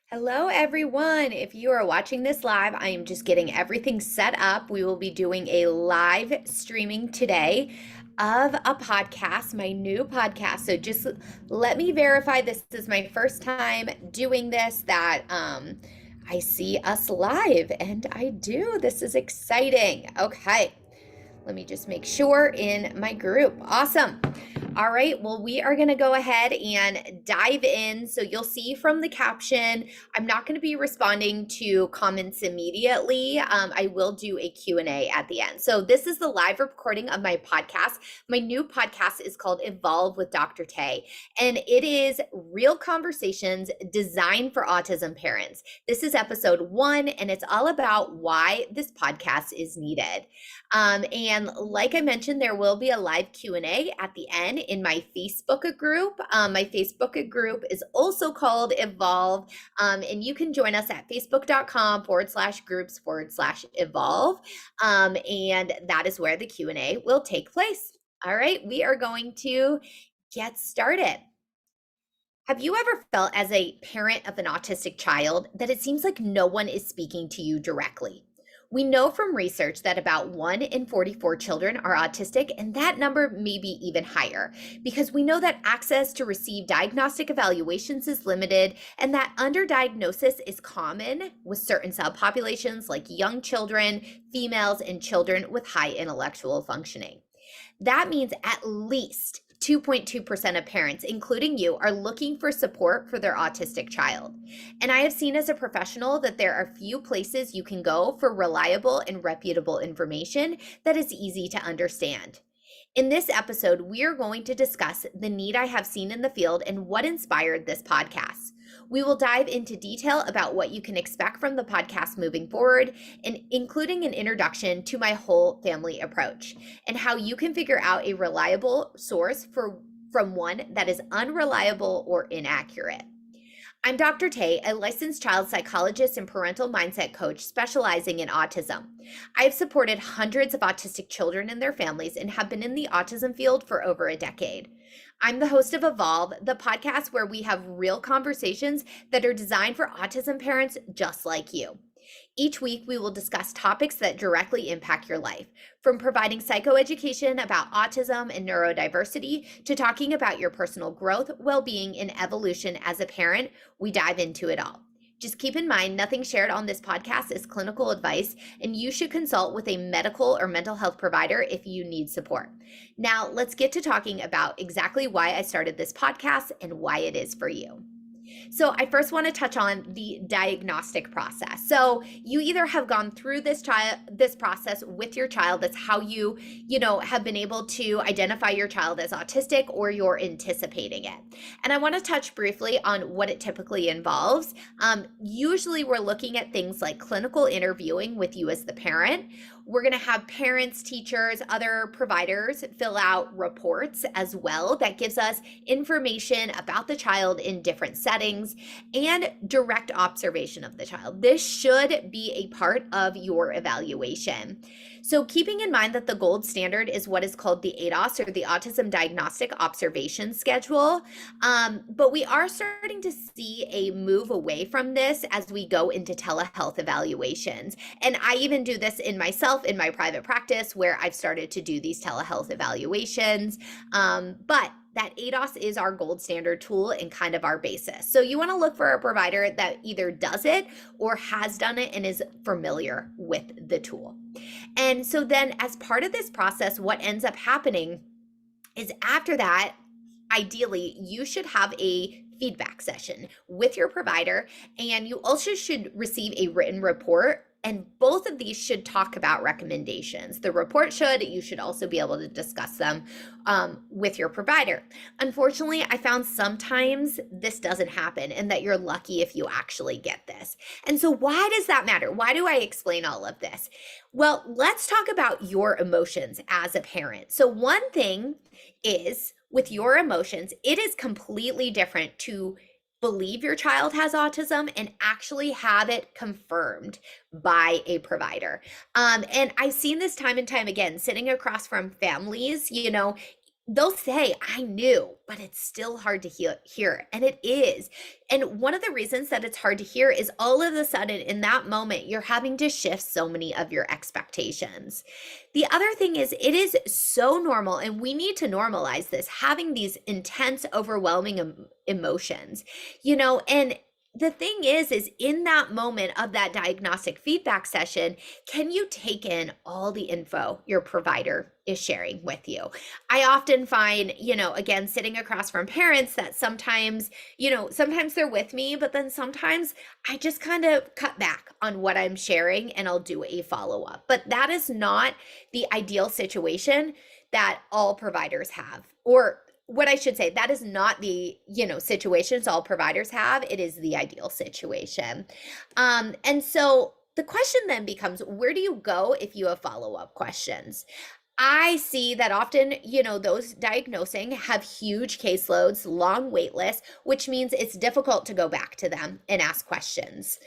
Hello, everyone. If you are watching this live, I am just getting everything set up. We will be doing a live streaming today of a podcast, my new podcast. So just let me verify this is my first time doing this, that I see us live, and I do. This is exciting. Okay. Let me just make sure in my group. Awesome. All right, well, we are going to go ahead and dive in. So you'll see from the caption, I'm not going to be responding to comments immediately. I will do a Q&A at the end. So this is the live recording of my podcast. My new podcast is called Evolve with Dr. Tay, and it is real conversations designed for autism parents. This is episode 1, and it's all about why this podcast is needed. And like I mentioned, there will be a live Q&A at the end in my Facebook group. My Facebook group is also called Evolve, and you can join us at facebook.com/groups/evolve. And that is where the Q&A will take place. All right, we are going to get started. Have you ever felt as a parent of an autistic child that it seems like no one is speaking to you directly? We know from research that about 1 in 44 children are autistic, and that number may be even higher because we know that access to receive diagnostic evaluations is limited and that underdiagnosis is common with certain subpopulations like young children, females, and children with high intellectual functioning. That means at least 2.2% of parents, including you, are looking for support for their autistic child. And I have seen as a professional that there are few places you can go for reliable and reputable information that is easy to understand. In this episode, we are going to discuss the need I have seen in the field and what inspired this podcast. We will dive into detail about what you can expect from the podcast moving forward, and including an introduction to my whole family approach and how you can figure out a reliable source from one that is unreliable or inaccurate. I'm Dr. Tay, a licensed child psychologist and parental mindset coach specializing in autism. I have supported hundreds of autistic children and their families and have been in the autism field for over a decade. I'm the host of Evolve, the podcast where we have real conversations that are designed for autism parents just like you. Each week, we will discuss topics that directly impact your life, from providing psychoeducation about autism and neurodiversity to talking about your personal growth, well-being, and evolution as a parent. We dive into it all. Just keep in mind, nothing shared on this podcast is clinical advice, and you should consult with a medical or mental health provider if you need support. Now, let's get to talking about exactly why I started this podcast and why it is for you. So I first want to touch on the diagnostic process. So you either have gone through this process with your child. That's how you have been able to identify your child as autistic, or you're anticipating it. And I want to touch briefly on what it typically involves. Usually we're looking at things like clinical interviewing with you as the parent. We're going to have parents, teachers, other providers fill out reports as well that gives us information about the child in different settings and direct observation of the child. This should be a part of your evaluation. So keeping in mind that the gold standard is what is called the ADOS, or the Autism Diagnostic Observation Schedule. But we are starting to see a move away from this as we go into telehealth evaluations. And I even do this in myself in my private practice, where I've started to do these telehealth evaluations. But that ADOS is our gold standard tool and kind of our basis. So you want to look for a provider that either does it or has done it and is familiar with the tool. And so then as part of this process, what ends up happening is after that, ideally, you should have a feedback session with your provider, and you also should receive a written report. And both of these should talk about recommendations. The report should, you should also be able to discuss them with your provider. Unfortunately, I found sometimes this doesn't happen, and that you're lucky if you actually get this. And so why does that matter? Why do I explain all of this? Well, let's talk about your emotions as a parent. So one thing is, with your emotions, it is completely different to believe your child has autism and actually have it confirmed by a provider. And I've seen this time and time again, sitting across from families, they'll say, I knew, but it's still hard to hear. And it is. And one of the reasons that it's hard to hear is all of a sudden in that moment, you're having to shift so many of your expectations. The other thing is, it is so normal, and we need to normalize this, having these intense, overwhelming emotions, and the thing is in that moment of that diagnostic feedback session, can you take in all the info your provider is sharing with you? I often find, again, sitting across from parents that sometimes, sometimes they're with me, but then sometimes I just kind of cut back on what I'm sharing and I'll do a follow up. But that is not the ideal situation that all providers have, or what I should say, that is not the, situations all providers have. It is the ideal situation. And so the question then becomes, where do you go if you have follow-up questions? I see that often, those diagnosing have huge caseloads, long wait lists, which means it's difficult to go back to them and ask questions.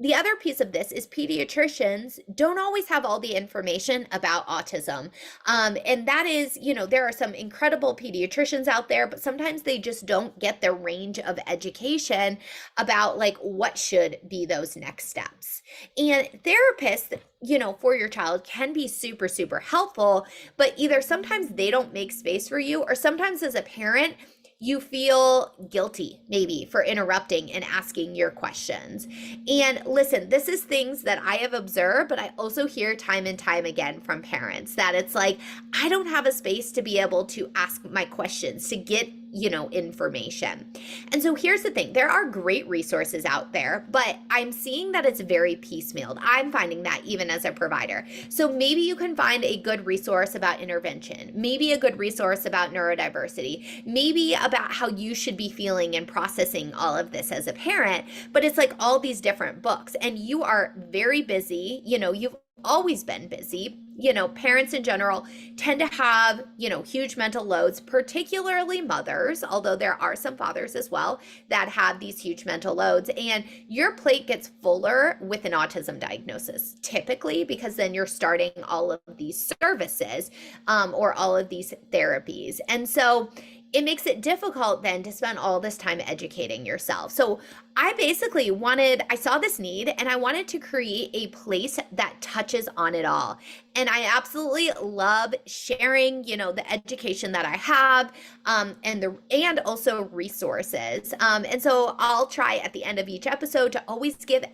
The other piece of this is pediatricians don't always have all the information about autism. And that is, there are some incredible pediatricians out there, but sometimes they just don't get the range of education about like what should be those next steps. And therapists, for your child can be super, super helpful, but either sometimes they don't make space for you, or sometimes as a parent, you feel guilty maybe for interrupting and asking your questions. And listen, this is things that I have observed, but I also hear time and time again from parents that it's like, I don't have a space to be able to ask my questions, to get information. And so here's the thing, there are great resources out there, but I'm seeing that it's very piecemealed. I'm finding that even as a provider. So maybe you can find a good resource about intervention, maybe a good resource about neurodiversity, maybe about how you should be feeling and processing all of this as a parent, but it's like all these different books, and you are very busy, you've always been busy. Parents in general tend to have, huge mental loads, particularly mothers, although there are some fathers as well that have these huge mental loads. And your plate gets fuller with an autism diagnosis, typically, because then you're starting all of these services or all of these therapies. And so it makes it difficult then to spend all this time educating yourself. So I saw this need and I wanted to create a place that touches on it all. And I absolutely love sharing, the education that I have, and also resources. And so I'll try at the end of each episode to always give,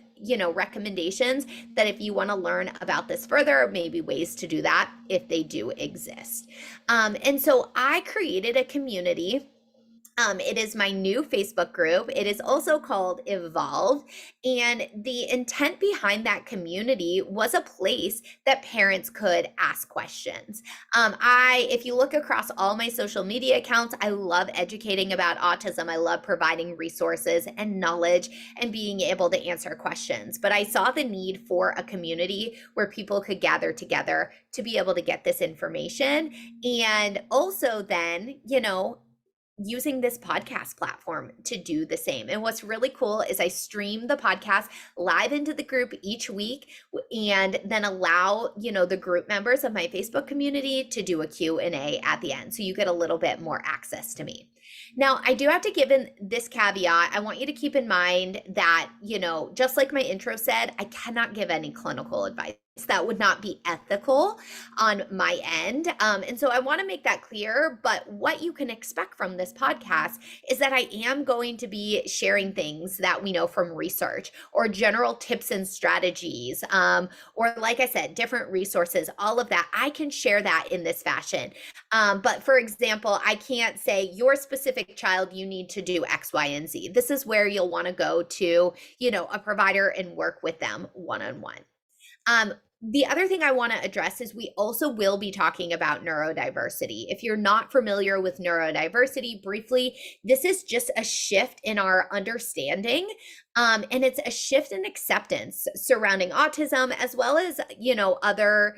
recommendations that if you want to learn about this further, maybe ways to do that if they do exist. And so I created a community. It is my new Facebook group. It is also called Evolve. And the intent behind that community was a place that parents could ask questions. If you look across all my social media accounts, I love educating about autism. I love providing resources and knowledge and being able to answer questions. But I saw the need for a community where people could gather together to be able to get this information. And also then, using this podcast platform to do the same. And what's really cool is I stream the podcast live into the group each week and then allow, the group members of my Facebook community to do a Q&A at the end. So you get a little bit more access to me. Now, I do have to give in this caveat. I want you to keep in mind that, just like my intro said, I cannot give any clinical advice. That would not be ethical on my end. And so I want to make that clear. But what you can expect from this podcast is that I am going to be sharing things that we know from research or general tips and strategies, or like I said, different resources, all of that. I can share that in this fashion. But for example, I can't say your specific child, you need to do X, Y, and Z. This is where you'll want to go to, a provider and work with them one-on-one. The other thing I want to address is we also will be talking about neurodiversity. If you're not familiar with neurodiversity, briefly, this is just a shift in our understanding. And it's a shift in acceptance surrounding autism, as well as, other,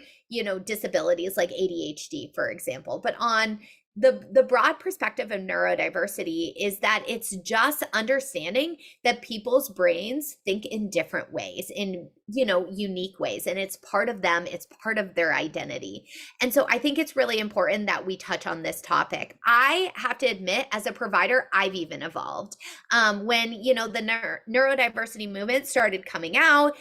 disabilities like ADHD, for example. But on the broad perspective of neurodiversity is that it's just understanding that people's brains think in different ways, in unique ways, and it's part of them, it's part of their identity. And so I think it's really important that we touch on this topic. I have to admit, as a provider, I've even evolved. When the neurodiversity movement started coming out,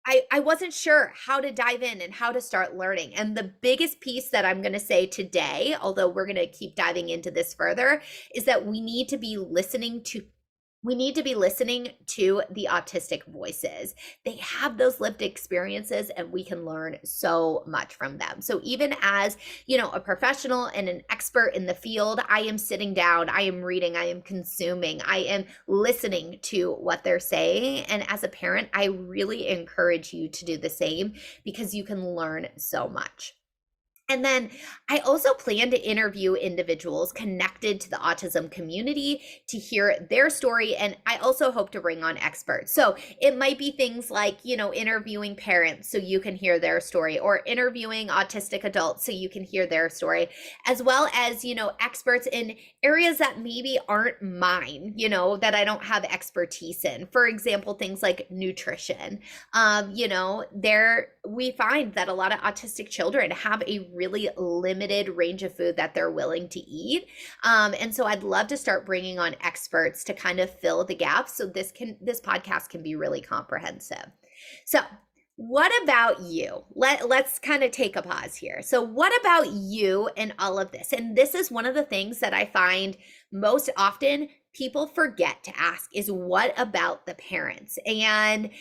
I wasn't sure how to dive in and how to start learning. And the biggest piece that I'm going to say today, although we're going to keep diving into this further, is that we need to be listening to the autistic voices. They have those lived experiences and we can learn so much from them. So even as, a professional and an expert in the field, I am sitting down, I am reading, I am consuming, I am listening to what they're saying. And as a parent, I really encourage you to do the same because you can learn so much. And then I also plan to interview individuals connected to the autism community to hear their story. And I also hope to bring on experts. So it might be things like, interviewing parents so you can hear their story, or interviewing autistic adults so you can hear their story, as well as, experts in areas that maybe aren't mine, that I don't have expertise in. For example, things like nutrition. We find that a lot of autistic children have a really limited range of food that they're willing to eat. And so I'd love to start bringing on experts to kind of fill the gaps. So this podcast can be really comprehensive. So what about you? Let's kind of take a pause here. So what about you in all of this? And this is one of the things that I find most often people forget to ask is, what about the parents? And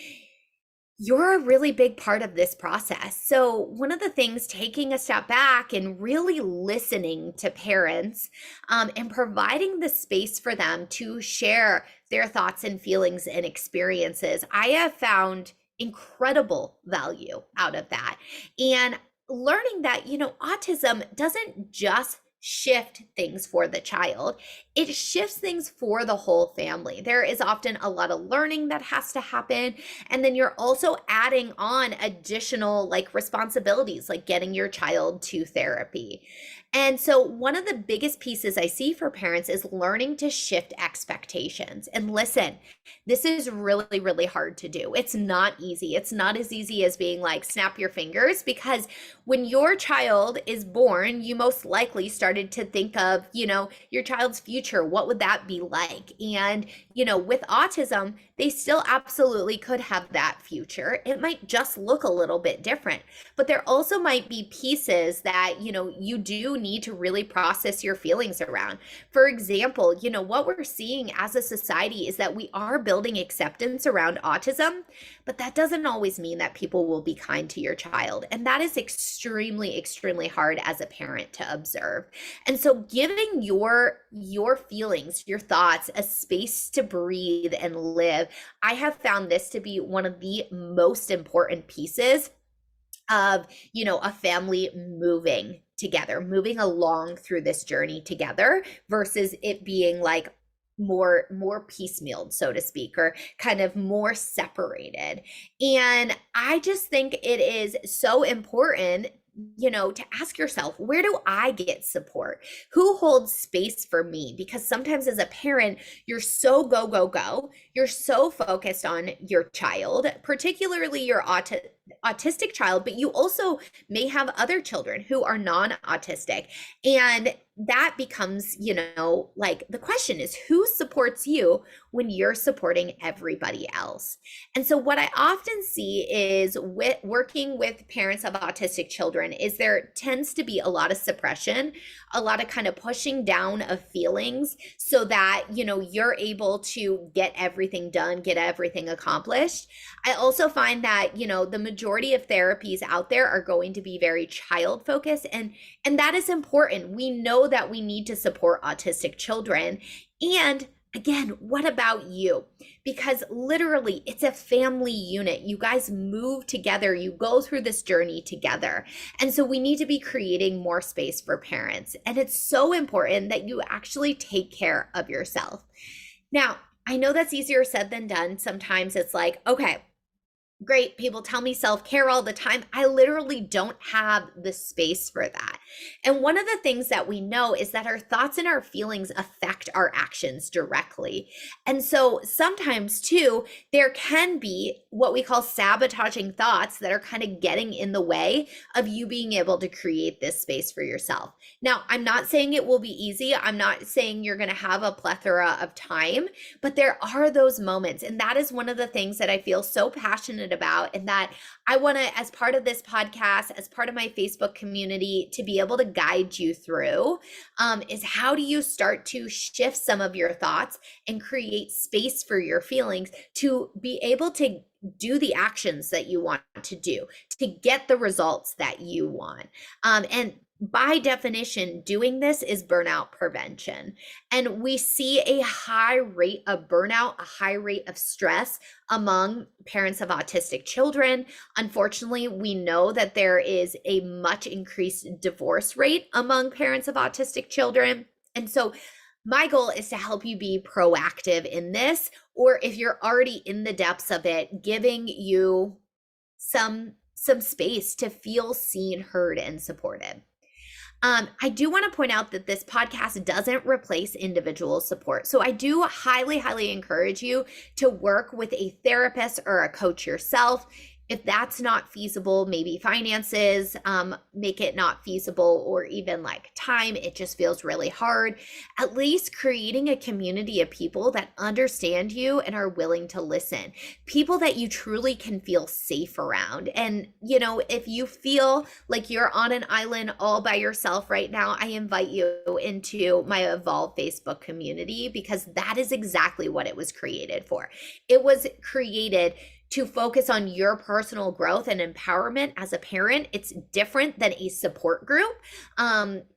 you're a really big part of this process. So one of the things, taking a step back and really listening to parents, and providing the space for them to share their thoughts and feelings and experiences, I have found incredible value out of that. And learning that, autism doesn't just shift things for the child, it shifts things for the whole family. There is often a lot of learning that has to happen. And then you're also adding on additional responsibilities, like getting your child to therapy. And so one of the biggest pieces I see for parents is learning to shift expectations. And listen, this is really, really hard to do. It's not easy. It's not as easy as being like, snap your fingers, because when your child is born, you most likely started to think of, your child's future. What would that be like? And, with autism, they still absolutely could have that future. It might just look a little bit different, but there also might be pieces that, you do need to really process your feelings around. For example, what we're seeing as a society is that we are building acceptance around autism, but that doesn't always mean that people will be kind to your child. And that is extremely, extremely hard as a parent to observe. And so giving your feelings, your thoughts, a space to breathe and live, I have found this to be one of the most important pieces of, a family moving together, moving along through this journey together, versus it being like more piecemealed, so to speak, or kind of more separated. And I just think it is so important, to ask yourself, where do I get support? Who holds space for me? Because sometimes as a parent, you're so go, go, go. You're so focused on your child, particularly your autistic child, but you also may have other children who are non-autistic. And that becomes, the question is, who supports you when you're supporting everybody else? And so what I often see is, with working with parents of autistic children, is there tends to be a lot of suppression, a lot of kind of pushing down of feelings, so that, you're able to get everything done, get everything accomplished. I also find that, the majority of therapies out there are going to be very child focused, and that is important. We know that we need to support autistic children. And again, what about you? Because literally, it's a family unit. You guys move together. You go through this journey together. And so we need to be creating more space for parents. And it's so important that you actually take care of yourself. Now, I know that's easier said than done. Sometimes it's like, okay, Great. People tell me self-care all the time. I literally don't have the space for that. And one of the things that we know is that our thoughts and our feelings affect our actions directly. And so sometimes, too, there can be what we call sabotaging thoughts that are kind of getting in the way of you being able to create this space for yourself. Now, I'm not saying it will be easy. I'm not saying you're going to have a plethora of time, but there are those moments. And that is one of the things that I feel so passionate about, and that I want to, as part of this podcast, as part of my Facebook community, to be able to guide you through, is how do you start to shift some of your thoughts and create space for your feelings to be able to do the actions that you want to do, to get the results that you want. And by definition, doing this is burnout prevention. And we see a high rate of burnout, a high rate of stress among parents of autistic children. Unfortunately, we know that there is a much increased divorce rate among parents of autistic children. And so my goal is to help you be proactive in this, or if you're already in the depths of it, giving you some space to feel seen, heard, and supported. I do want to point out that this podcast doesn't replace individual support. So I do highly, highly encourage you to work with a therapist or a coach yourself. If that's not feasible, maybe finances make it not feasible, or even like time, it just feels really hard. At least creating a community of people that understand you and are willing to listen, people that you truly can feel safe around. And, you know, if you feel like you're on an island all by yourself right now, I invite you into my Evolve Facebook community, because that is exactly what it was created for. It was created to focus on your personal growth and empowerment as a parent. It's different than a support group,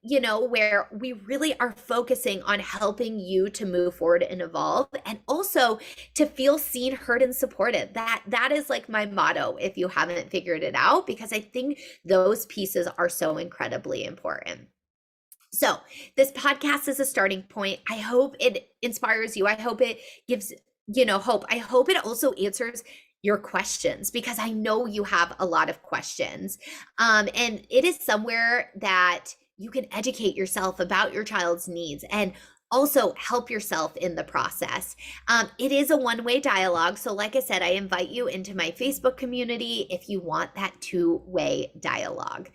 you know, where we really are focusing on helping you to move forward and evolve, and also to feel seen, heard, and supported. That is like my motto, if you haven't figured it out, because I think those pieces are so incredibly important. So this podcast is a starting point. I hope it inspires you. I hope it gives, you know, hope. I hope it also answers your questions, because I know you have a lot of questions. And it is somewhere that you can educate yourself about your child's needs and also help yourself in the process. It is a one-way dialogue. So like I said, I invite you into my Facebook community if you want that two-way dialogue.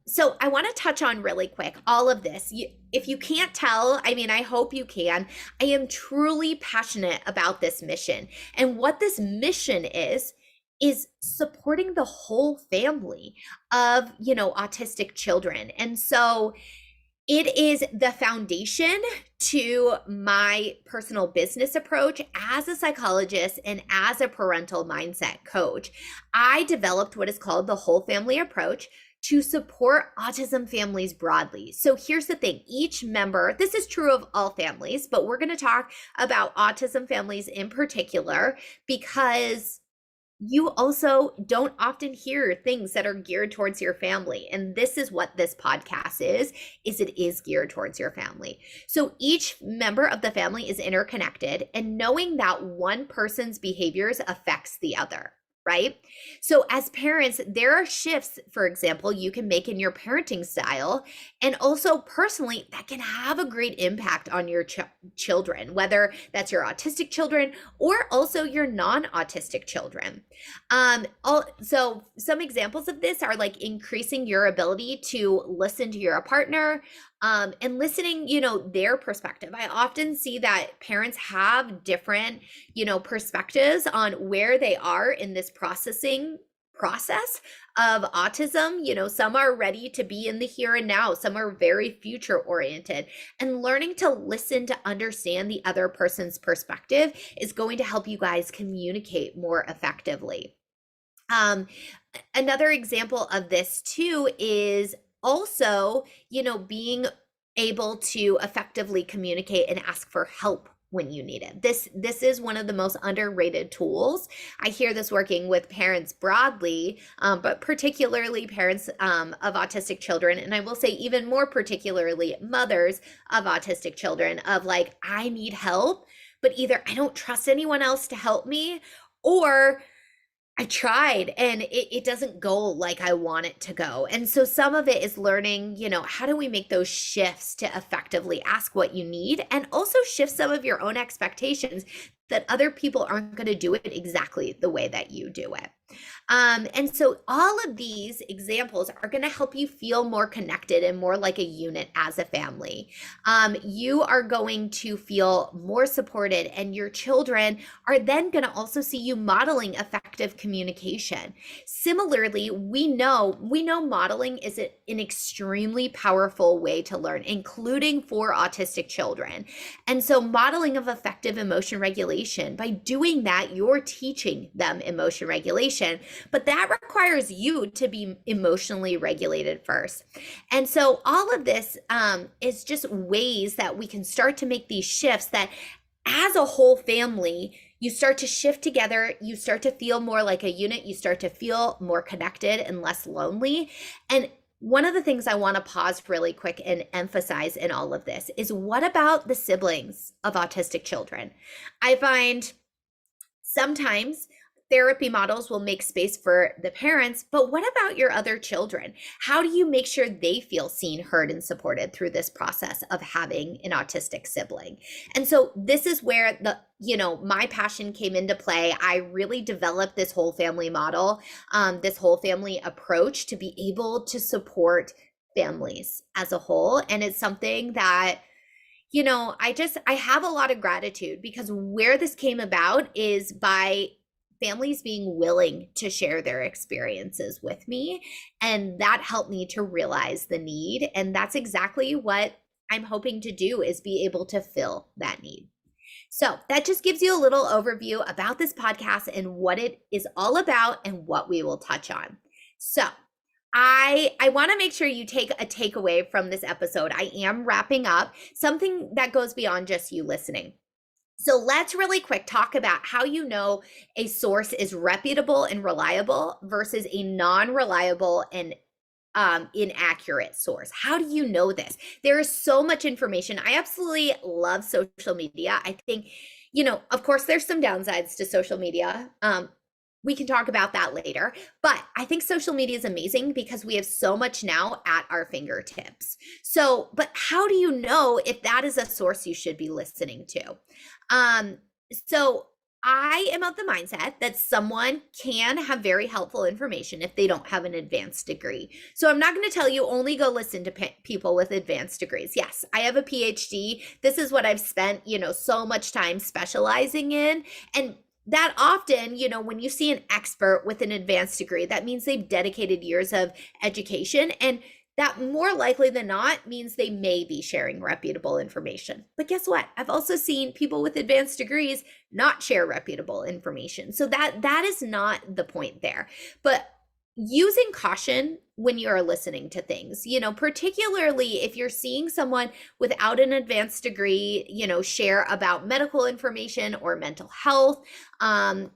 So I want to touch on really quick all of this. If you can't tell, I mean, I hope you can. I am truly passionate about this mission. And what this mission is supporting the whole family of, you know, autistic children. And so it is the foundation to my personal business approach as a psychologist and as a parental mindset coach. I developed what is called the whole family approach to support autism families broadly. So here's the thing, each member, this is true of all families, but we're going to talk about autism families in particular, because you also don't often hear things that are geared towards your family. And this is what this podcast is it is geared towards your family. So each member of the family is interconnected, and knowing that one person's behaviors affects the other. Right? So as parents, there are shifts, for example, you can make in your parenting style, and also personally, that can have a great impact on your children, whether that's your autistic children or also your non-autistic children. So some examples of this are like increasing your ability to listen to your partner, and listening, you know, their perspective. I often see that parents have different, you know, perspectives on where they are in this processing process of autism. You know, some are ready to be in the here and now, some are very future oriented, and learning to listen to understand the other person's perspective is going to help you guys communicate more effectively. Another example of this too is also, you know, being able to effectively communicate and ask for help when you need it. This is one of the most underrated tools. I hear this working with parents broadly, but particularly parents of autistic children. And I will say even more particularly mothers of autistic children, of like, I need help, but either I don't trust anyone else to help me, or I tried and it doesn't go like I want it to go. And so some of it is learning, how do we make those shifts to effectively ask what you need and also shift some of your own expectations that other people aren't going to do it exactly the way that you do it. And so all of these examples are going to help you feel more connected and more like a unit as a family. You are going to feel more supported, and your children are then going to also see you modeling effective communication. Similarly, we know modeling is an extremely powerful way to learn, including for autistic children. And so modeling of effective emotion regulation, by doing that, you're teaching them emotion regulation, but that requires you to be emotionally regulated first. And so all of this is just ways that we can start to make these shifts that as a whole family, you start to shift together, you start to feel more like a unit, you start to feel more connected and less lonely. And one of the things I want to pause really quick and emphasize in all of this is, what about the siblings of autistic children? I find sometimes therapy models will make space for the parents, but what about your other children? How do you make sure they feel seen, heard, and supported through this process of having an autistic sibling? And so this is where my passion came into play. I really developed this whole family model, this whole family approach to be able to support families as a whole. And it's something that I have a lot of gratitude, because where this came about is by families being willing to share their experiences with me. And that helped me to realize the need. And that's exactly what I'm hoping to do, is be able to fill that need. So that just gives you a little overview about this podcast and what it is all about and what we will touch on. So I want to make sure you take a takeaway from this episode. I am wrapping up something that goes beyond just you listening. So let's really quick talk about how you know a source is reputable and reliable versus a non-reliable and inaccurate source. How do you know this? There is so much information. I absolutely love social media. I think, of course, there's some downsides to social media. We can talk about that later, but I think social media is amazing because we have so much now at our fingertips. So, but how do you know if that is a source you should be listening to? So I am of the mindset that someone can have very helpful information if they don't have an advanced degree. So I'm not going to tell you only go listen to people with advanced degrees. Yes, I have a PhD. This is what I've spent, so much time specializing in. And that often, when you see an expert with an advanced degree, that means they've dedicated years of education, and that more likely than not means they may be sharing reputable information. But guess what? I've also seen people with advanced degrees not share reputable information. So that is not the point there. But using caution when you are listening to things, particularly if you're seeing someone without an advanced degree, share about medical information or mental health. And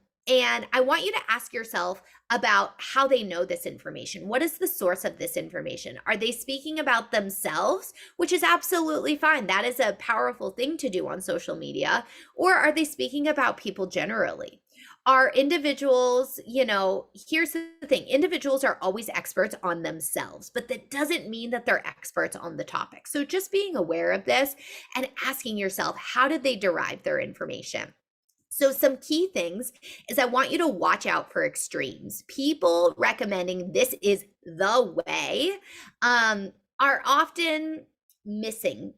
I want you to ask yourself about how they know this information. What is the source of this information? Are they speaking about themselves, which is absolutely fine? That is a powerful thing to do on social media. Or are they speaking about people generally? Are individuals, here's the thing, individuals are always experts on themselves, but that doesn't mean that they're experts on the topic. So just being aware of this and asking yourself, how did they derive their information? So some key things is I want you to watch out for extremes. People recommending this is the way are often missing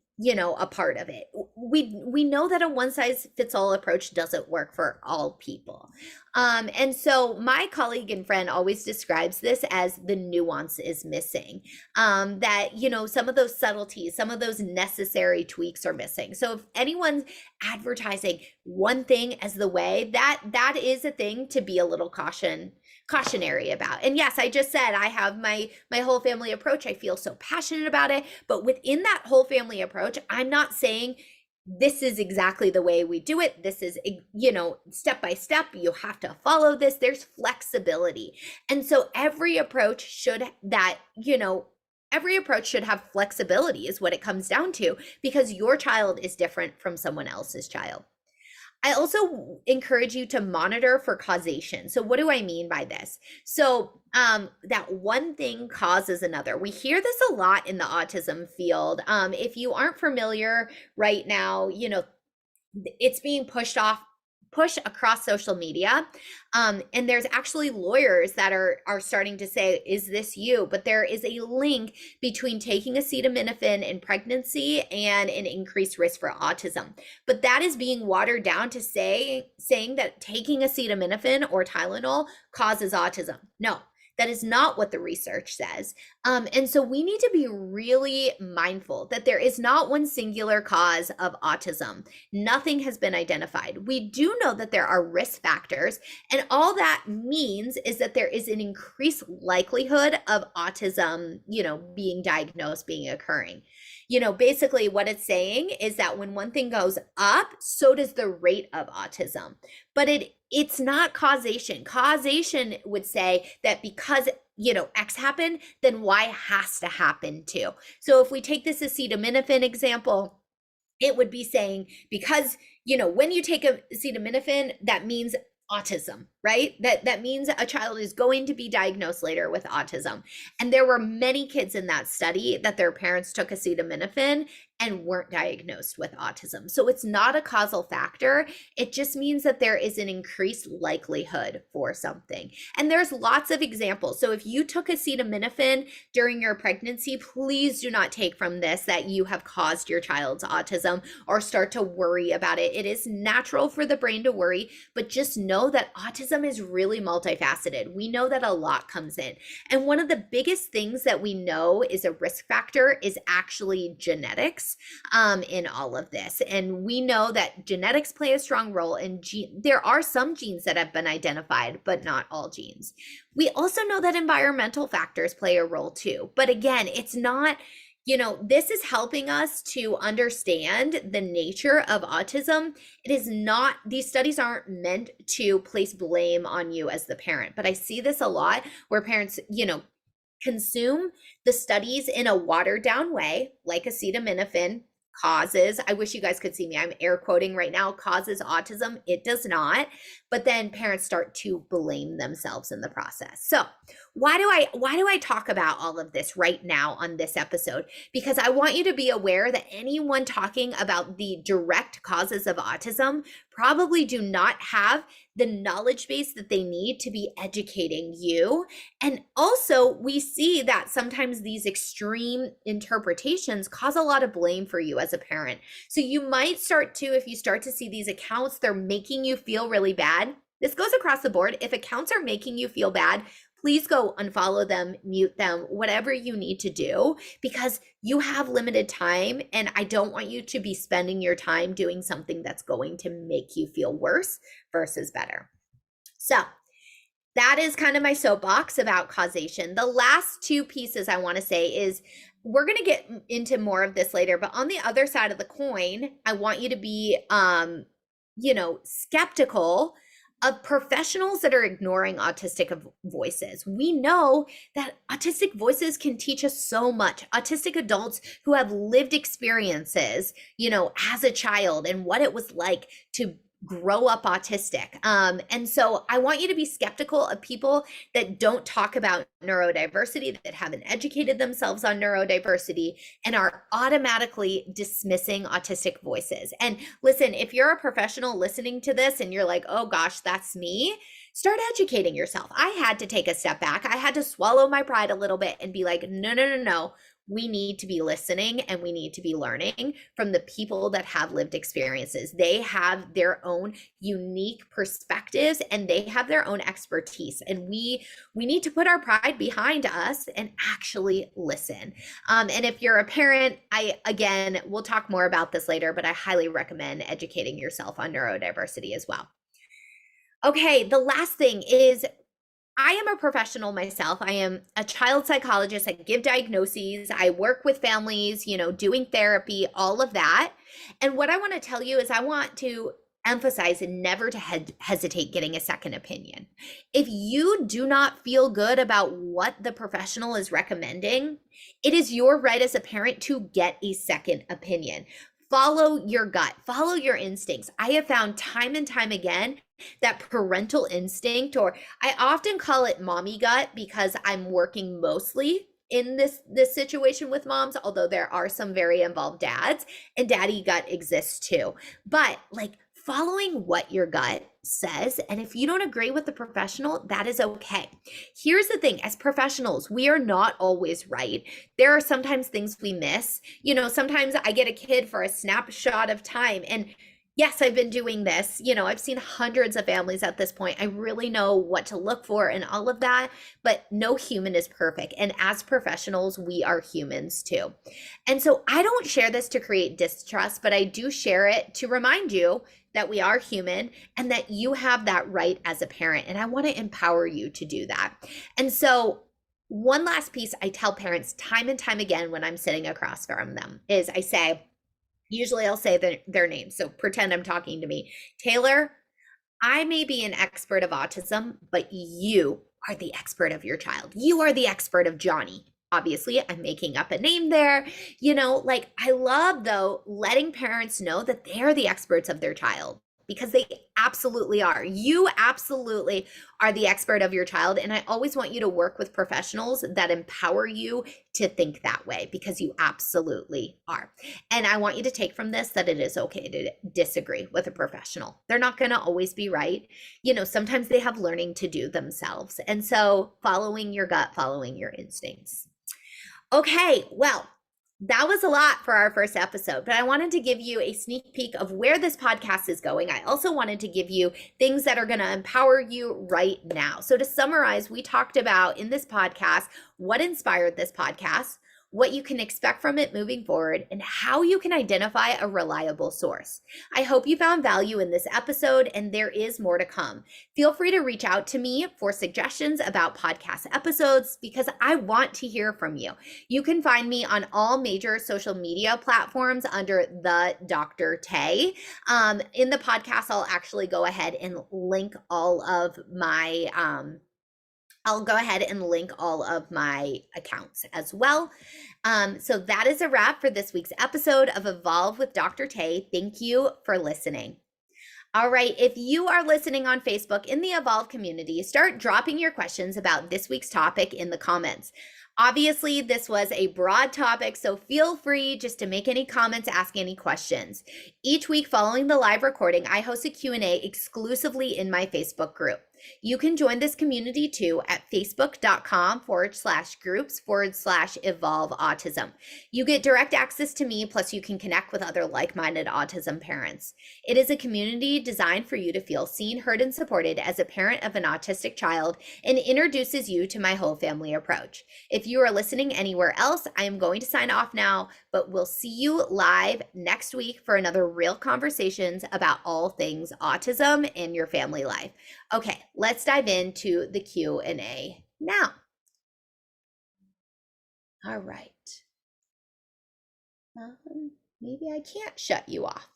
a part of it. We know that a one size fits all approach doesn't work for all people. And so my colleague and friend always describes this as the nuance is missing, that, some of those subtleties, some of those necessary tweaks are missing. So if anyone's advertising one thing as the way, that is a thing to be a little cautionary about. And yes, I just said I have my whole family approach. I feel so passionate about it, but within that whole family approach, I'm not saying this is exactly the way we do it. This is, step by step, you have to follow this. There's flexibility. And so every approach should have flexibility is what it comes down to, because your child is different from someone else's child. I also encourage you to monitor for causation. So what do I mean by this? So that one thing causes another. We hear this a lot in the autism field. If you aren't familiar right now, it's being pushed across social media, and there's actually lawyers that are starting to say, is this you? But there is a link between taking acetaminophen in pregnancy and an increased risk for autism, but that is being watered down to saying that taking acetaminophen or Tylenol causes autism. No, that is not what the research says. And so we need to be really mindful that there is not one singular cause of autism. Nothing has been identified. We do know that there are risk factors, and all that means is that there is an increased likelihood of autism, being diagnosed, being occurring. Basically what it's saying is that when one thing goes up, so does the rate of autism. But it's not causation. Causation would say that because X happened, then Y has to happen too. So if we take this acetaminophen example, it would be saying because when you take acetaminophen, that means autism, right? That means a child is going to be diagnosed later with autism. And there were many kids in that study that their parents took acetaminophen and weren't diagnosed with autism. So it's not a causal factor. It just means that there is an increased likelihood for something. And there's lots of examples. So if you took acetaminophen during your pregnancy, please do not take from this that you have caused your child's autism or start to worry about it. It is natural for the brain to worry, but just know that autism is really multifaceted. We know that a lot comes in. And one of the biggest things that we know is a risk factor is actually genetics in all of this. And we know that genetics play a strong role in there are some genes that have been identified, but not all genes. We also know that environmental factors play a role too. But again, it's not, this is helping us to understand the nature of autism. It is not, these studies aren't meant to place blame on you as the parent, but I see this a lot where parents, consume the studies in a watered down way, like acetaminophen causes, I wish you guys could see me, I'm air quoting right now, causes autism. It does not. But then parents start to blame themselves in the process. So why do I talk about all of this right now on this episode? Because I want you to be aware that anyone talking about the direct causes of autism probably do not have the knowledge base that they need to be educating you. And also we see that sometimes these extreme interpretations cause a lot of blame for you as a parent. So you might start to, if you start to see these accounts, they're making you feel really bad. This goes across the board. If accounts are making you feel bad, please go unfollow them, mute them, whatever you need to do, because you have limited time and I don't want you to be spending your time doing something that's going to make you feel worse versus better. So that is kind of my soapbox about causation. The last two pieces I want to say is, we're going to get into more of this later, but on the other side of the coin, I want you to be, skeptical of professionals that are ignoring autistic voices. We know that autistic voices can teach us so much. Autistic adults who have lived experiences, as a child and what it was like to grow up autistic. And so I want you to be skeptical of people that don't talk about neurodiversity, that haven't educated themselves on neurodiversity and are automatically dismissing autistic voices. And listen, if you're a professional listening to this and you're like, oh gosh, that's me, start educating yourself. I had to take a step back. I had to swallow my pride a little bit and be like, no. We need to be listening and we need to be learning from the people that have lived experiences. They have their own unique perspectives and they have their own expertise. And we need to put our pride behind us and actually listen. And if you're a parent, we'll talk more about this later, but I highly recommend educating yourself on neurodiversity as well. Okay, the last thing is, I am a professional myself. I am a child psychologist. I give diagnoses. I work with families, doing therapy, all of that. And what I want to tell you is I want to emphasize and never to hesitate getting a second opinion. If you do not feel good about what the professional is recommending, it is your right as a parent to get a second opinion. Follow your gut, follow your instincts. I have found time and time again that parental instinct, or I often call it mommy gut because I'm working mostly in this situation with moms, although there are some very involved dads, and daddy gut exists too. But like following what your gut says, and if you don't agree with the professional, that is okay. Here's the thing, as professionals, we are not always right. There are sometimes things we miss. Sometimes I get a kid for a snapshot of time, and yes, I've been doing this. I've seen hundreds of families at this point. I really know what to look for and all of that, but no human is perfect. And as professionals, we are humans too. And so I don't share this to create distrust, but I do share it to remind you that we are human and that you have that right as a parent. And I want to empower you to do that. And so one last piece I tell parents time and time again when I'm sitting across from them is usually I'll say their name. So pretend I'm talking to me. Taylor, I may be an expert of autism, but you are the expert of your child. You are the expert of Johnny. Obviously, I'm making up a name there. I love though letting parents know that they're the experts of their child, because they absolutely are. You absolutely are the expert of your child. And I always want you to work with professionals that empower you to think that way, because you absolutely are. And I want you to take from this that it is okay to disagree with a professional. They're not going to always be right. Sometimes they have learning to do themselves. And so following your gut, following your instincts. Okay, well, that was a lot for our first episode, but I wanted to give you a sneak peek of where this podcast is going. I also wanted to give you things that are going to empower you right now. So to summarize, we talked about in this podcast what inspired this podcast, what you can expect from it moving forward, and how you can identify a reliable source. I hope you found value in this episode, and there is more to come. Feel free to reach out to me for suggestions about podcast episodes, because I want to hear from you. You can find me on all major social media platforms under the Dr. Tay. In the podcast, I'll actually go ahead and link all of my accounts as well. So that is a wrap for this week's episode of Evolve with Dr. Tay. Thank you for listening. All right, if you are listening on Facebook in the Evolve community, start dropping your questions about this week's topic in the comments. Obviously, this was a broad topic, so feel free just to make any comments, ask any questions. Each week following the live recording, I host a Q&A exclusively in my Facebook group. You can join this community too at facebook.com/groups/evolve autism. You get direct access to me, plus you can connect with other like-minded autism parents. It is a community designed for you to feel seen, heard, and supported as a parent of an autistic child, and introduces you to my whole family approach. If you are listening anywhere else, I am going to sign off now, but we'll see you live next week for another real conversations about all things autism and your family life. Okay, let's dive into the Q&A now. All right. Maybe I can't shut you off.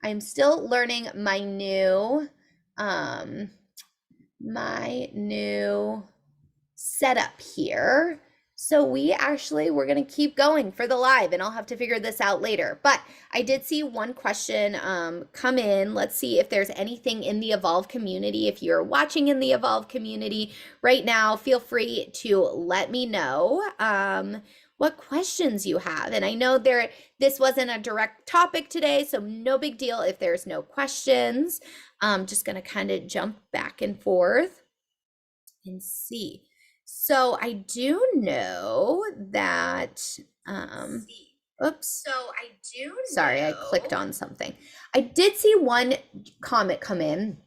I'm still learning my new setup here. So we're going to keep going for the live, and I'll have to figure this out later. But I did see one question come in. Let's see if there's anything in the Evolve community. If you're watching in the Evolve community right now, feel free to let me know what questions you have. And I know this wasn't a direct topic today, so no big deal if there's no questions. I'm just going to kind of jump back and forth and see. So I do know that, sorry, I clicked on something. I did see one comment come in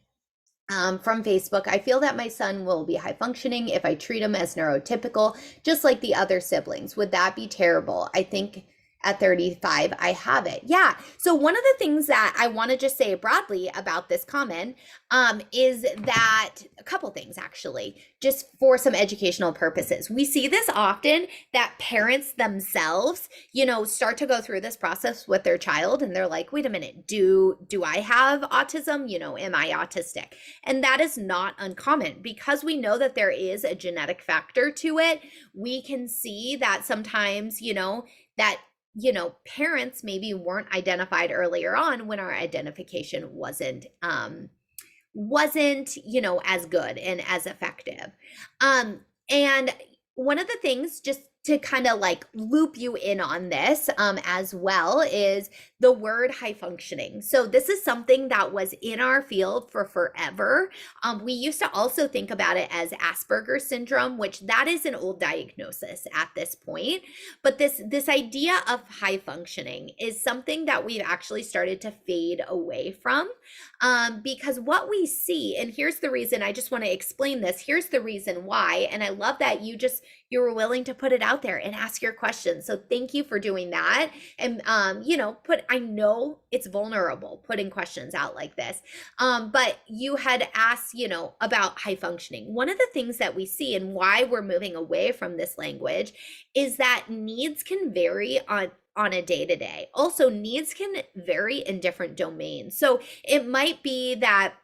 from Facebook. I feel that my son will be high functioning if I treat him as neurotypical, just like the other siblings. Would that be terrible? I think at 35, I have it. Yeah. So one of the things that I want to just say broadly about this comment is that a couple things, actually, just for some educational purposes. We see this often, that parents themselves, start to go through this process with their child, and they're like, wait a minute, do I have autism? Am I autistic? And that is not uncommon, because we know that there is a genetic factor to it. We can see that sometimes, that parents maybe weren't identified earlier on when our identification wasn't as good and as effective. And one of the things, just to kind of like loop you in on this as well, is the word high functioning. So this is something that was in our field for forever. We used to also think about it as Asperger's syndrome, which that is an old diagnosis at this point. But this idea of high functioning is something that we've actually started to fade away from, because what we see, and here's the reason, I just want to explain this. Here's the reason why, and I love that you were willing to put it out there and ask your questions. So thank you for doing that. And I know it's vulnerable putting questions out like this. But you had asked, about high functioning. One of the things that we see and why we're moving away from this language is that needs can vary on a day-to-day. Also, needs can vary in different domains. So it might be that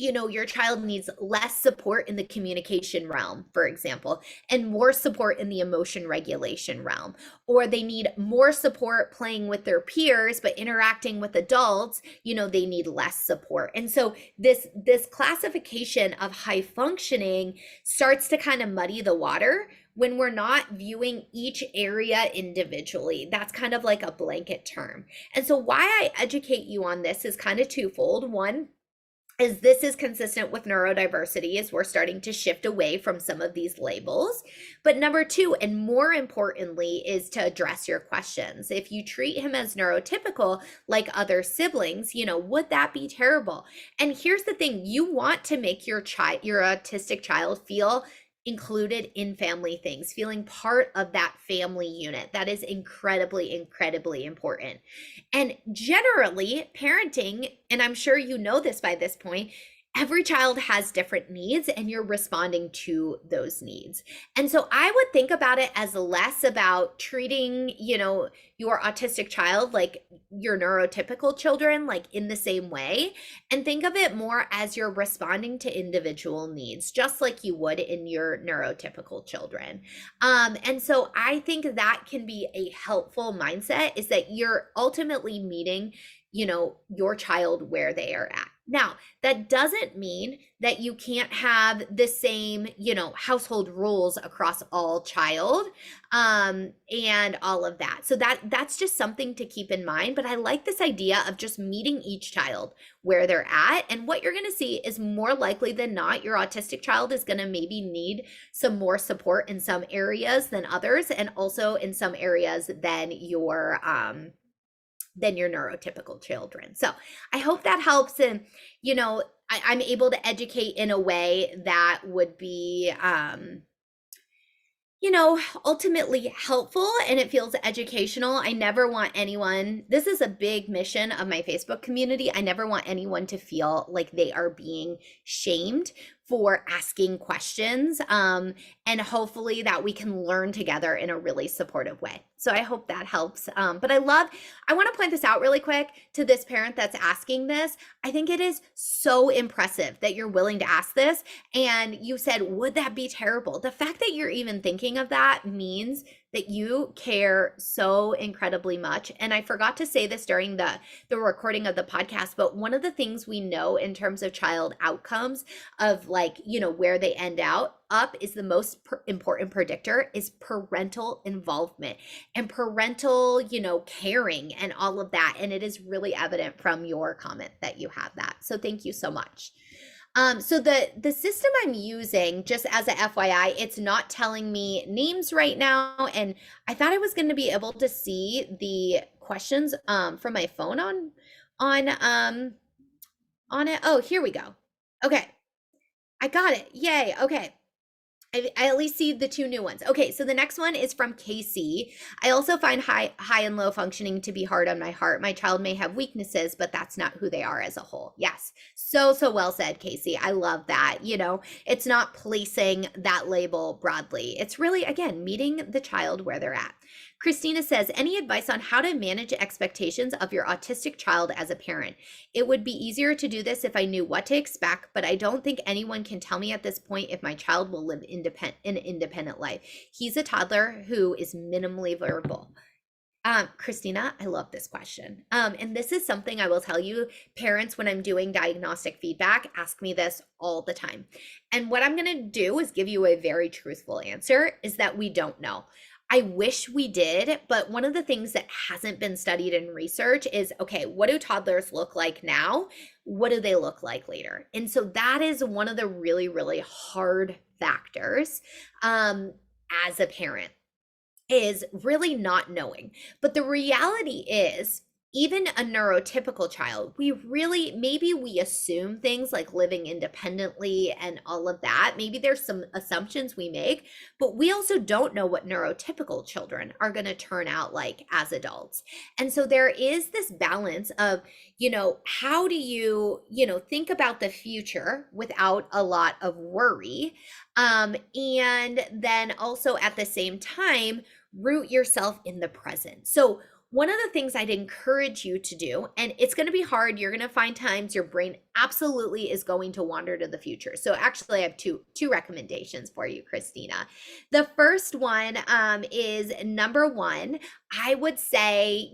your child needs less support in the communication realm, for example, and more support in the emotion regulation realm, or they need more support playing with their peers, but interacting with adults, they need less support. And so this classification of high functioning starts to kind of muddy the water when we're not viewing each area individually. That's kind of like a blanket term. And so why I educate you on this is kind of twofold. One is this is consistent with neurodiversity, as we're starting to shift away from some of these labels. But number two, and more importantly, is to address your questions. If you treat him as neurotypical like other siblings, would that be terrible? And here's the thing, you want to make your autistic child feel included in family things, feeling part of that family unit. That is incredibly, incredibly important. And generally, parenting, and I'm sure you know this by this point, every child has different needs and you're responding to those needs. And so I would think about it as less about treating, your autistic child like your neurotypical children, like in the same way, and think of it more as you're responding to individual needs, just like you would in your neurotypical children. And so I think that can be a helpful mindset, is that you're ultimately meeting your child where they are at. Now, that doesn't mean that you can't have the same, household rules across all child, and all of that. So that's just something to keep in mind. But I like this idea of just meeting each child where they're at. And what you're going to see is, more likely than not, your autistic child is going to maybe need some more support in some areas than others, and also in some areas than your neurotypical children. So I hope that helps. And, I'm able to educate in a way that would be, ultimately helpful, and it feels educational. I never want anyone, this is a big mission of my Facebook community, I never want anyone to feel like they are being shamed for asking questions, and hopefully that we can learn together in a really supportive way. So I hope that helps. But I want to point this out really quick to this parent that's asking this. I think it is so impressive that you're willing to ask this. And you said, would that be terrible? The fact that you're even thinking of that means that you care so incredibly much. And I forgot to say this during the recording of the podcast, but one of the things we know in terms of child outcomes of where they end up is the most important predictor is parental involvement and parental, caring and all of that. And it is really evident from your comment that you have that. So thank you so much. So the system I'm using, just as a FYI, it's not telling me names right now. And I thought I was going to be able to see the questions from my phone on it. Oh, here we go. Okay. I got it. Yay. Okay. I at least see the two new ones. Okay, so the next one is from Casey. I also find high and low functioning to be hard on my heart. My child may have weaknesses, but that's not who they are as a whole. Yes, so well said, Casey. I love that. It's not placing that label broadly. It's really, again, meeting the child where they're at. Christina says, any advice on how to manage expectations of your autistic child as a parent? It would be easier to do this if I knew what to expect, but I don't think anyone can tell me at this point if my child will live an independent life. He's a toddler who is minimally verbal. Christina, I love this question. And this is something I will tell you, parents, when I'm doing diagnostic feedback, ask me this all the time. And what I'm going to do is give you a very truthful answer is that we don't know. I wish we did, but one of the things that hasn't been studied in research is, okay, what do toddlers look like now? What do they look like later? And so that is one of the really, really hard factors as a parent is really not knowing. But the reality is, even a neurotypical child, we really, maybe we assume things like living independently and all of that. Maybe there's some assumptions we make, but we also don't know what neurotypical children are going to turn out like as adults. And so there is this balance of, how do you, think about the future without a lot of worry? And then also at the same time, root yourself in the present. So one of the things I'd encourage you to do, and it's going to be hard, you're going to find times your brain absolutely is going to wander to the future. So actually I have two recommendations for you, Christina. The first one is number one, I would say,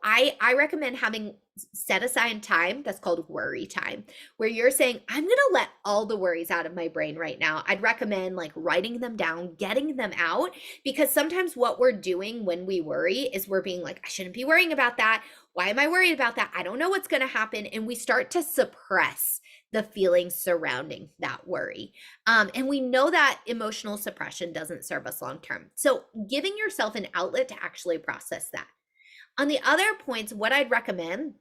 I recommend having set aside time that's called worry time, where you're saying, I'm going to let all the worries out of my brain right now. I'd recommend like writing them down, getting them out, because sometimes what we're doing when we worry is we're being like, I shouldn't be worrying about that. Why am I worried about that? I don't know what's going to happen. And we start to suppress the feelings surrounding that worry. And we know that emotional suppression doesn't serve us long term. So giving yourself an outlet to actually process that. On the other points, what I'd recommend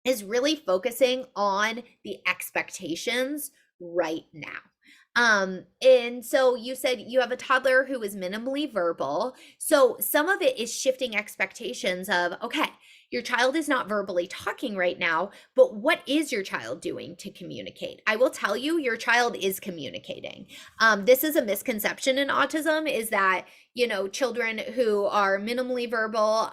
is really focusing on the expectations right now. And so you said you have a toddler who is minimally verbal. So some of it is shifting expectations of, okay, your child is not verbally talking right now, but what is your child doing to communicate? I will tell you, your child is communicating. This is a misconception in autism, is that, children who are minimally verbal,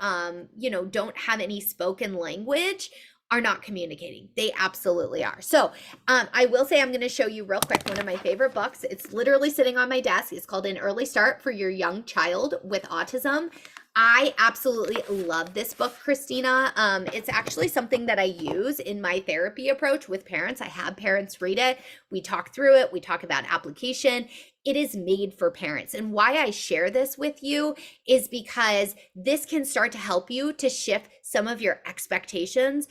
don't have any spoken language, are not communicating. They absolutely are. So I will say, I'm going to show you real quick one of my favorite books. It's literally sitting on my desk. It's called An Early Start for Your Young Child with Autism. I absolutely love this book, Christina. It's actually something that I use in my therapy approach with parents. I have parents read it. We talk through it. We talk about application. It is made for parents. And why I share this with you is because this can start to help you to shift some of your expectations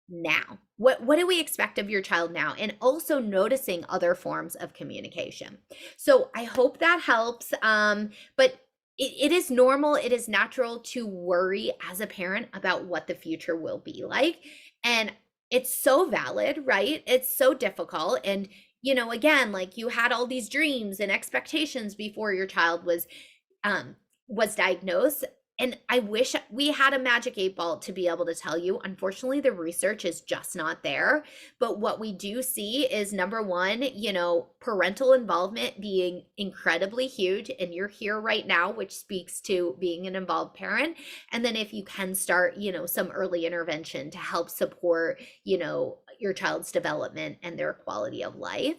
now. What do we expect of your child now? And also noticing other forms of communication. So I hope that helps. But it is normal, it is natural to worry as a parent about what the future will be like. And it's so valid, right? It's so difficult. And, again, like you had all these dreams and expectations before your child was diagnosed. And I wish we had a magic 8 ball to be able to tell you. Unfortunately, the research is just not there. But what we do see is, number one, parental involvement being incredibly huge. And you're here right now, which speaks to being an involved parent. And then if you can start, some early intervention to help support, your child's development and their quality of life,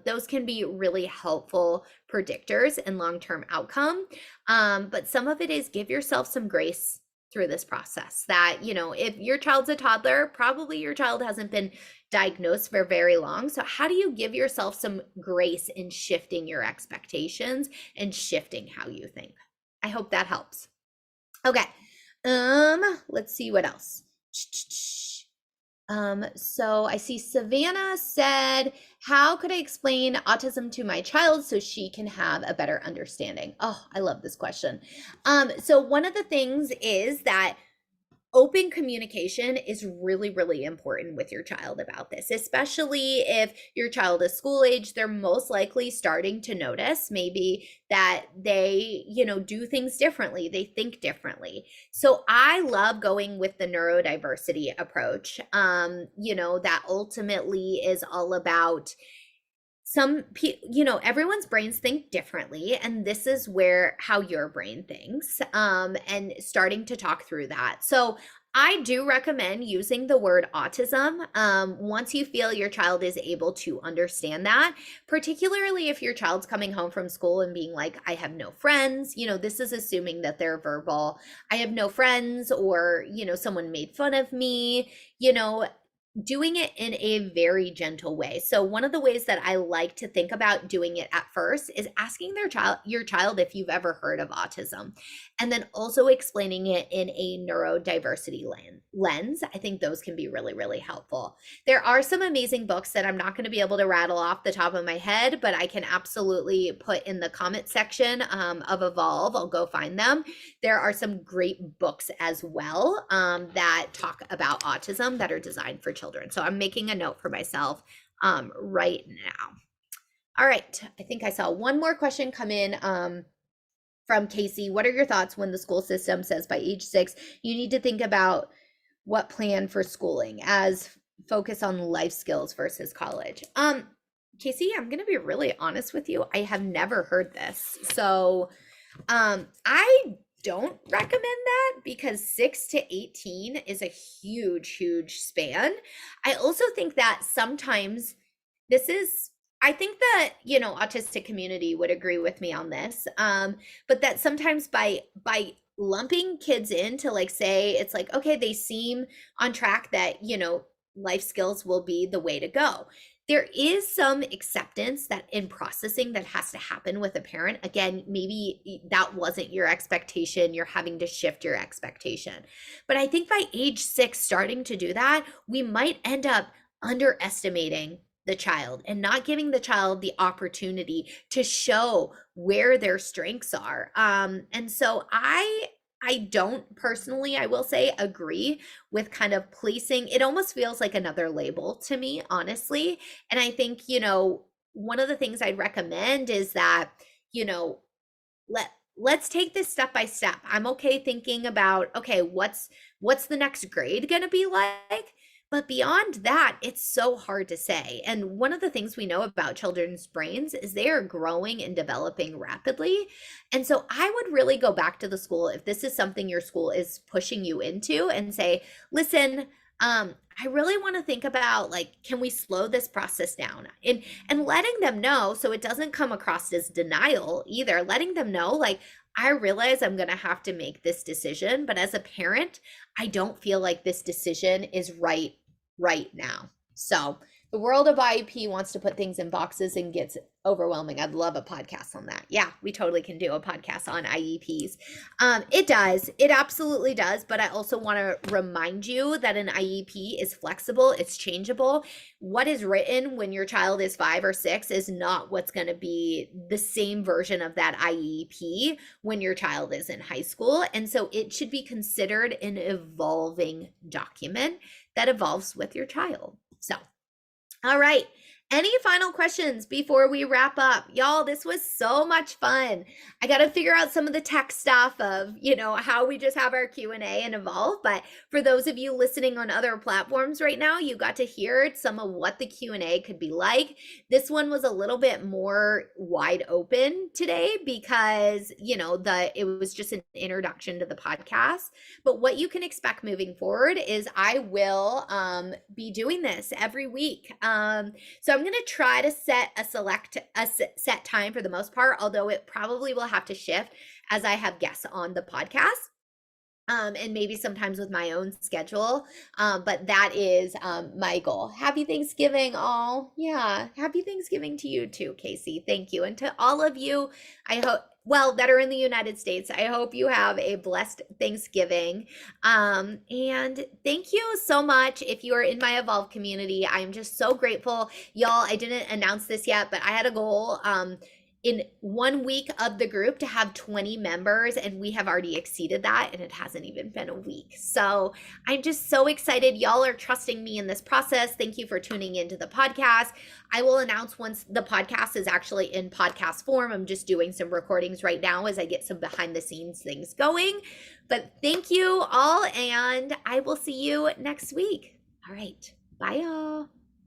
those can be really helpful predictors and long-term outcome. But some of it is give yourself some grace through this process. That, if your child's a toddler, probably your child hasn't been diagnosed for very long. So how do you give yourself some grace in shifting your expectations and shifting how you think? I hope that helps. Okay. Let's see what else. So I see Savannah said, how could I explain autism to my child so she can have a better understanding? Oh, I love this question. So one of the things is that open communication is really, really important with your child about this, especially if your child is school age. They're most likely starting to notice maybe that they, do things differently. They think differently. So I love going with the neurodiversity approach, that ultimately is all about everyone's brains think differently, and this is how your brain thinks, and starting to talk through that. So I do recommend using the word autism once you feel your child is able to understand that, particularly if your child's coming home from school and being like, I have no friends. This is assuming that they're verbal. I have no friends, or, someone made fun of me, you know, doing it in a very gentle way. So one of the ways that I like to think about doing it at first is asking your child if you've ever heard of autism, and then also explaining it in a neurodiversity lens. I think those can be really, really helpful. There are some amazing books that I'm not going to be able to rattle off the top of my head, but I can absolutely put in the comment section of Evolve. I'll go find them. There are some great books as well that talk about autism that are designed for children. So I'm making a note for myself right now. All right. I think I saw one more question come in from Casey. What are your thoughts when the school system says by age 6, you need to think about what plan for schooling as focus on life skills versus college? Casey, I'm going to be really honest with you. I have never heard this. So I don't recommend that because 6 to 18 is a huge, huge span. I also think that sometimes I think that, autistic community would agree with me on this. But that sometimes by lumping kids into, like, say it's like, okay, they seem on track that, life skills will be the way to go. There is some acceptance that in processing that has to happen with a parent. Again, maybe that wasn't your expectation. You're having to shift your expectation. But I think by age 6, starting to do that, we might end up underestimating the child and not giving the child the opportunity to show where their strengths are. And so I don't personally, I will say, agree with kind of placing, it almost feels like another label to me, honestly. And I think, one of the things I'd recommend is that, let's take this step by step. I'm okay thinking about, okay, what's the next grade going to be like? But beyond that, it's so hard to say. And one of the things we know about children's brains is they are growing and developing rapidly. And so I would really go back to the school if this is something your school is pushing you into and say, listen, I really want to think about, like, can we slow this process down? And letting them know, so it doesn't come across as denial either, letting them know, like, I realize I'm going to have to make this decision, but as a parent, I don't feel like this decision is right now. So the world of IEP wants to put things in boxes and gets overwhelming. I'd love a podcast on that. Yeah, we totally can do a podcast on IEPs. It does. It absolutely does. But I also want to remind you that an IEP is flexible. It's changeable. What is written when your child is 5 or 6 is not what's going to be the same version of that IEP when your child is in high school. And so it should be considered an evolving document that evolves with your child. So, all right. Any final questions before we wrap up? Y'all, this was so much fun. I got to figure out some of the tech stuff of, how we just have our Q&A and Evolve. But for those of you listening on other platforms right now, you got to hear some of what the Q&A could be like. This one was a little bit more wide open today because, it was just an introduction to the podcast. But what you can expect moving forward is I will be doing this every week. So I'm going to try to set a set time for the most part, although it probably will have to shift as I have guests on the podcast. And maybe sometimes with my own schedule. But that is my goal. Happy Thanksgiving, all. Yeah. Happy Thanksgiving to you too, Casey. Thank you. And to all of you, I hope, that are in the United States, I hope you have a blessed Thanksgiving. And thank you so much. If you are in my Evolve community, I'm just so grateful. Y'all, I didn't announce this yet, but I had a goal in 1 week of the group to have 20 members, and we have already exceeded that, and it hasn't even been a week. So I'm just so excited. Y'all are trusting me in this process. Thank you for tuning into the podcast. I will announce once the podcast is actually in podcast form. I'm just doing some recordings right now as I get some behind the scenes things going. But thank you all, and I will see you next week. All right. Bye, y'all.